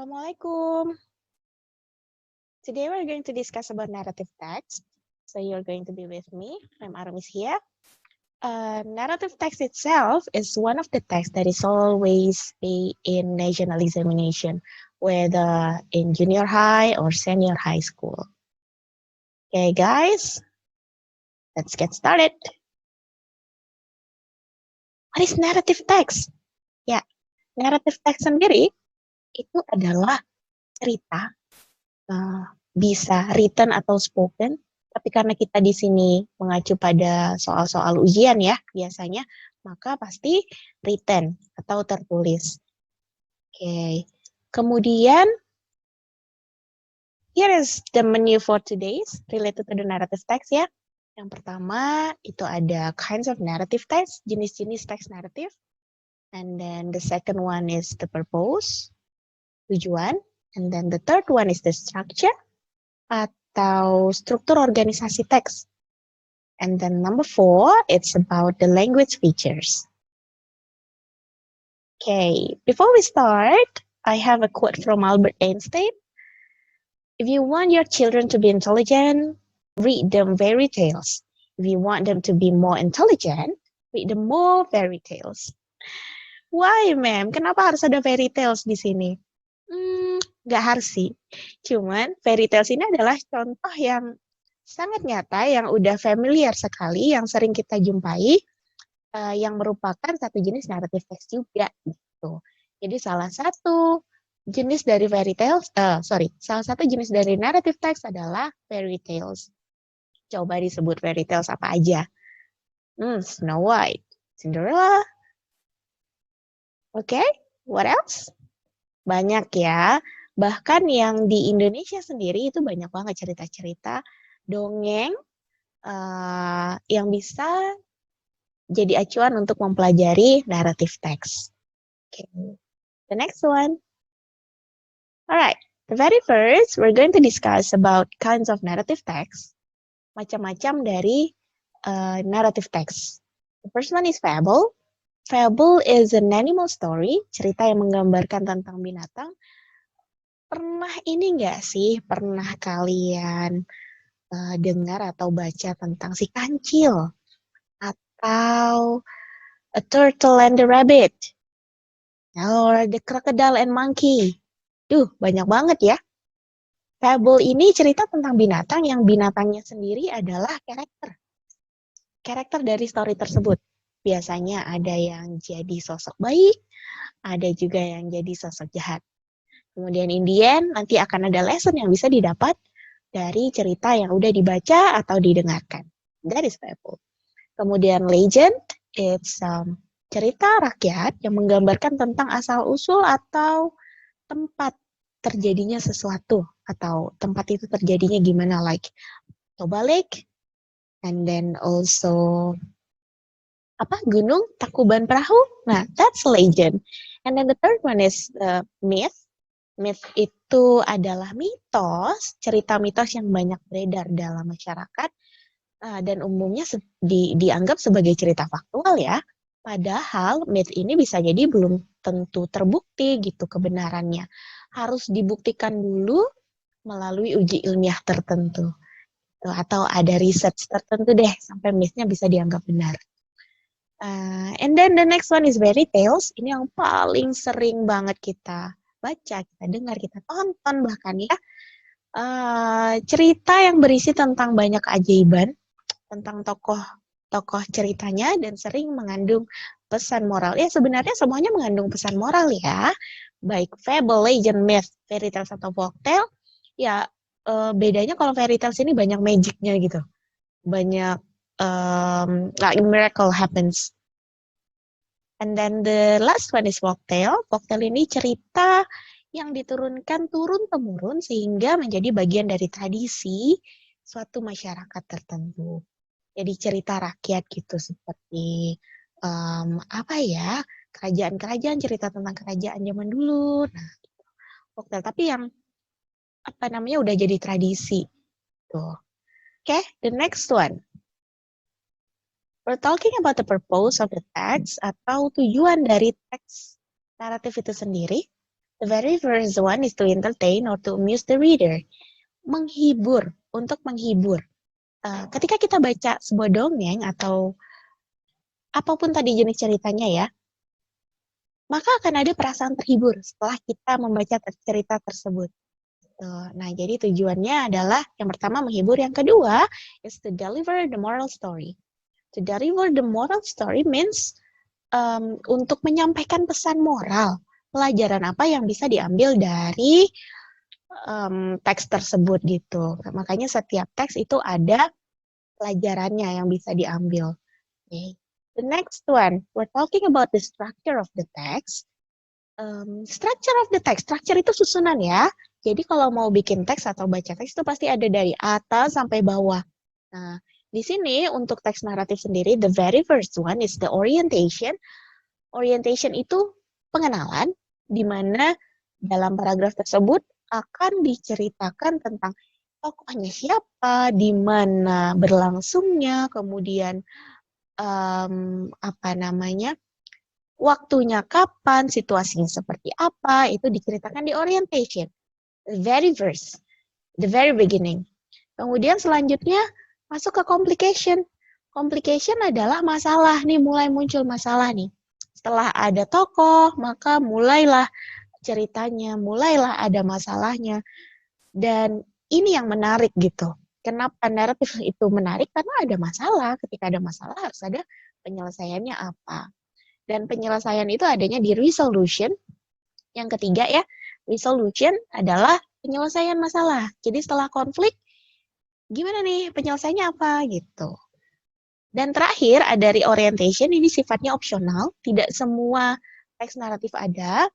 Assalamualaikum. Today we're going to discuss about narrative text. So you're going to be with me. I'm Aramis here. Narrative text itself is one of the texts that is always in national examination, whether in junior high or senior high school. Okay, guys, let's get started. What is narrative text? Ya, narrative text sendiri itu adalah cerita, bisa written atau spoken, tapi karena kita di sini mengacu pada soal-soal ujian ya, biasanya, maka pasti written atau tertulis. Oke, kemudian here is the menu for today's related to the narrative text ya. Yang pertama itu ada kinds of narrative text, jenis-jenis teks naratif. And then the second one is the purpose, tujuan. And then the third one is the structure, atau struktur organisasi teks. And then number 4, it's about the language features. Okay, before we start, I have a quote from Albert Einstein. If you want your children to be intelligent, read them fairy tales. If you want them to be more intelligent, read them more fairy tales. Why, ma'am? Kenapa harus ada fairy tales di sini? Nggak harus sih. Cuman fairy tales ini adalah contoh yang sangat nyata, yang udah familiar sekali, yang sering kita jumpai, yang merupakan satu jenis naratif teks juga. Gitu. Jadi salah satu jenis dari salah satu jenis dari naratif teks adalah fairy tales. Coba disebut fairy tales apa aja? Snow White, Cinderella. Oke, what else? Banyak ya. Bahkan yang di Indonesia sendiri itu banyak banget cerita-cerita dongeng yang bisa jadi acuan untuk mempelajari naratif teks. Okay. The next one. Alright, the very first we're going to discuss about kinds of narrative text. Macam-macam dari narrative text. The first one is fable. Fable is an animal story, cerita yang menggambarkan tentang binatang. Pernah kalian dengar atau baca tentang si kancil? Atau A Turtle and the Rabbit? Or The Crocodile and Monkey? Banyak banget ya. Fable ini cerita tentang binatang yang binatangnya sendiri adalah karakter. Karakter dari story tersebut. Biasanya ada yang jadi sosok baik, ada juga yang jadi sosok jahat. Kemudian in the end, nanti akan ada lesson yang bisa didapat dari cerita yang udah dibaca atau didengarkan. That is fable. Kemudian legend, it's cerita rakyat yang menggambarkan tentang asal-usul atau tempat terjadinya sesuatu, atau tempat itu terjadinya gimana, like Toba Lake, and then also Gunung Tangkuban Perahu. Nah, that's legend. And then the third one is myth. Myth itu adalah mitos, cerita mitos yang banyak beredar dalam masyarakat dan umumnya dianggap sebagai cerita faktual ya. Padahal myth ini bisa jadi belum tentu terbukti gitu kebenarannya. Harus dibuktikan dulu melalui uji ilmiah tertentu. Atau ada research tertentu deh sampai myth-nya bisa dianggap benar. And then the next one is fairy tales. Ini yang paling sering banget kita baca, kita dengar, kita tonton bahkan ya. Cerita yang berisi tentang banyak keajaiban, tentang tokoh ceritanya dan sering mengandung pesan moral. Ya sebenarnya semuanya mengandung pesan moral ya. Baik fable, legend, myth, fairy tales atau folktale. Ya bedanya kalau fairy tales ini banyak magic-nya gitu. Banyak like miracle happens. And then the last one is folktale. Folktale ini cerita yang diturunkan turun-temurun sehingga menjadi bagian dari tradisi suatu masyarakat tertentu. Jadi cerita rakyat gitu seperti kerajaan-kerajaan, cerita tentang kerajaan zaman dulu. Nah, folktale tapi yang udah jadi tradisi. Tuh. Okay, the next one. We're talking about the purpose of the text atau tujuan dari teks naratif itu sendiri. The very first one is to entertain or to amuse the reader. Menghibur, untuk menghibur. Ketika kita baca sebuah dongeng atau apapun tadi jenis ceritanya ya, maka akan ada perasaan terhibur setelah kita membaca cerita tersebut. Nah, jadi tujuannya adalah yang pertama menghibur, yang kedua is to deliver the moral story. To deliver the moral story means untuk menyampaikan pesan moral, pelajaran apa yang bisa diambil dari teks tersebut gitu. Makanya setiap teks itu ada pelajarannya yang bisa diambil. Okay. The next one, we're talking about the structure of the text. Structure of the text, structure itu susunan ya. Jadi kalau mau bikin teks atau baca teks itu pasti ada dari atas sampai bawah. Nah, di sini untuk teks naratif sendiri, the very first one is the orientation. Orientation itu pengenalan, di mana dalam paragraf tersebut akan diceritakan tentang tokohnya siapa, di mana berlangsungnya, kemudian waktunya kapan, situasinya seperti apa, itu diceritakan di orientation. The very first, the very beginning. Kemudian selanjutnya masuk ke complication. Complication adalah masalah nih, mulai muncul masalah nih. Setelah ada tokoh, maka mulailah ceritanya, mulailah ada masalahnya. Dan ini yang menarik gitu. Kenapa naratif itu menarik? Karena ada masalah. Ketika ada masalah harus ada penyelesaiannya apa. Dan penyelesaian itu adanya di resolution. Yang ketiga ya, resolution adalah penyelesaian masalah. Jadi setelah konflik, gimana nih penyelesaiannya apa gitu. Dan terakhir ada reorientation, ini sifatnya opsional, tidak semua teks naratif ada.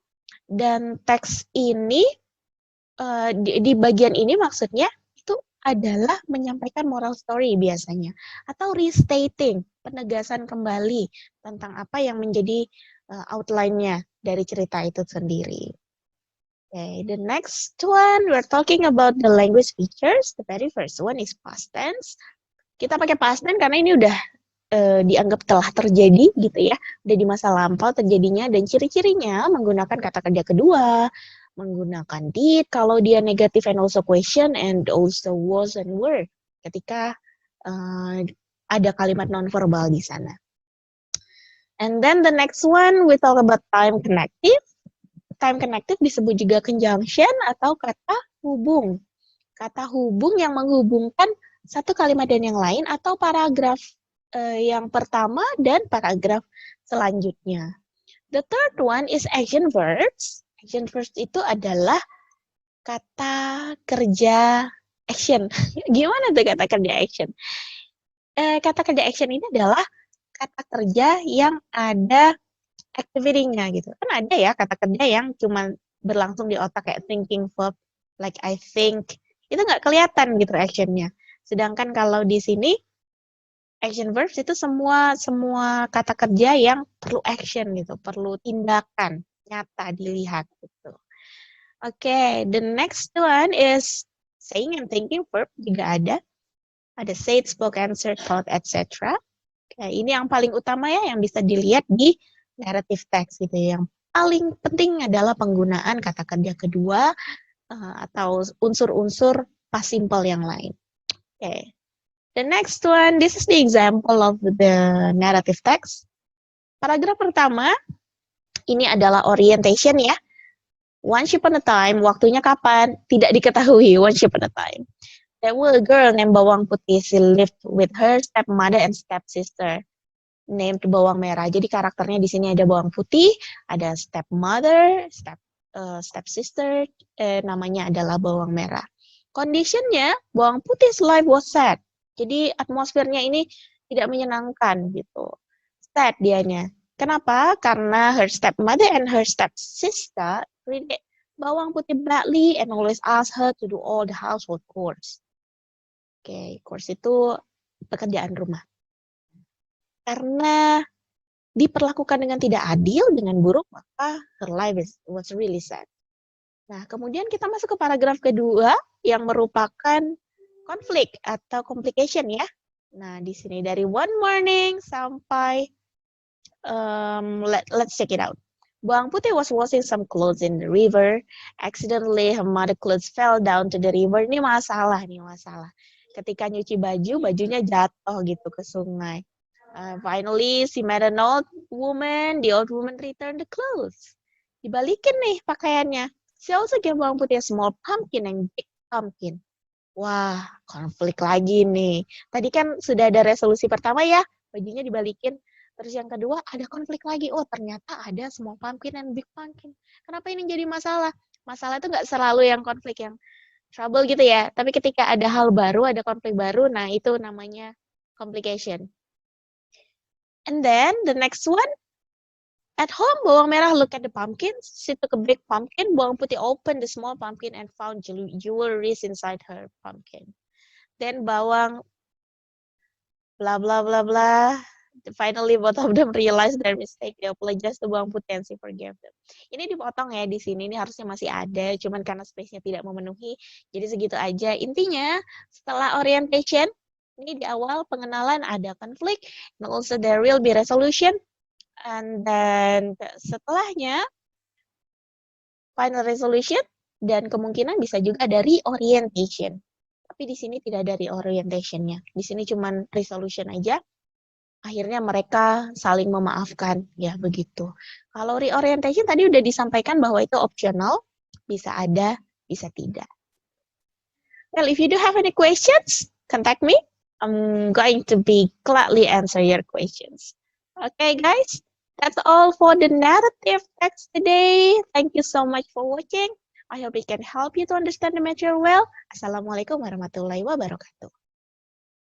Dan teks ini, di bagian ini maksudnya, itu adalah menyampaikan moral story biasanya. Atau restating, penegasan kembali tentang apa yang menjadi outline-nya dari cerita itu sendiri. Okay, the next one, we're talking about the language features. The very first one is past tense. Kita pakai past tense karena ini udah dianggap telah terjadi gitu ya, udah di masa lampau terjadinya, dan ciri-cirinya menggunakan kata kerja kedua, menggunakan did kalau dia negative and also question, and also was and were ketika ada kalimat non-verbal di sana. And then the next one, we talk about time connective. Time connective disebut juga conjunction atau kata hubung. Kata hubung yang menghubungkan satu kalimat dan yang lain atau paragraf yang pertama dan paragraf selanjutnya. The third one is action verbs. Action verbs itu adalah kata kerja action. Gimana tuh kata kerja action? Kata kerja action ini adalah kata kerja yang ada activity-nya gitu. Kan ada ya kata kerja yang cuma berlangsung di otak kayak thinking verb, like I think. Itu nggak kelihatan gitu action-nya. Sedangkan kalau di sini action verbs itu semua kata kerja yang perlu action gitu, perlu tindakan nyata dilihat gitu. Okay, the next one is saying and thinking verb juga ada. Ada said, spoke, answered, thought, etc. Okay, ini yang paling utama ya yang bisa dilihat di narrative text gitu. Yang paling penting adalah penggunaan kata kerja kedua atau unsur-unsur past simple yang lain. Okay. The next one, this is the example of the narrative text. Paragraf pertama, ini adalah orientation ya. Once upon a time, waktunya kapan? Tidak diketahui, once upon a time. There was a girl named Bawang Putih. She lived with her stepmother and stepsister named Bawang Merah. Jadi karakternya di sini ada Bawang Putih, ada stepmother, stepsister, namanya adalah Bawang Merah. Conditionnya, Bawang Putih's life was sad. Jadi atmosfernya ini tidak menyenangkan gitu. Sad dianya. Kenapa? Karena her stepmother and her stepsister treated Bawang Putih badly and always ask her to do all the household chores. Oke, chores itu pekerjaan rumah. Karena diperlakukan dengan tidak adil, dengan buruk, maka her life was really sad. Nah, kemudian kita masuk ke paragraf kedua yang merupakan konflik atau complication ya. Nah, di sini dari one morning sampai let's check it out. Bawang Putih was washing some clothes in the river. Accidentally, her mother clothes fell down to the river. Ini masalah nih, masalah. Ketika nyuci baju, bajunya jatuh gitu ke sungai. Finally, she met an old woman. The old woman returned the clothes. Dibalikin nih pakaiannya. She also gave Bawang Putih a small pumpkin and big pumpkin. Wah, konflik lagi nih. Tadi kan sudah ada resolusi pertama ya, bajunya dibalikin. Terus yang kedua ada konflik lagi. Oh, ternyata ada small pumpkin and big pumpkin. Kenapa ini jadi masalah? Masalah itu nggak selalu yang konflik yang trouble gitu ya. Tapi ketika ada hal baru, ada konflik baru, nah itu namanya complication. And then the next one, at home, Bawang Merah looked at the pumpkins. She took a big pumpkin. Bawang Putih opened the small pumpkin and found jewelries inside her pumpkin. Then Bawang blah blah blah blah. Finally, both of them realized their mistake. They apologized to Bawang Putih and she forgave them. Ini dipotong ya di sini. Ini harusnya masih ada, cuman karena space-nya tidak memenuhi, jadi segitu aja. Intinya, setelah orientation, ini di awal pengenalan ada konflik, and also there will be resolution, and then setelahnya final resolution, dan kemungkinan bisa juga ada reorientation. Tapi di sini tidak ada reorientation-nya. Di sini cuma resolution aja. Akhirnya mereka saling memaafkan, ya begitu. Kalau reorientation tadi udah disampaikan bahwa itu optional, bisa ada, bisa tidak. Well, if you do have any questions, contact me. I'm going to be gladly answer your questions. Okay, guys, that's all for the narrative text today. Thank you so much for watching. I hope it can help you to understand the material well. Assalamualaikum warahmatullahi wabarakatuh.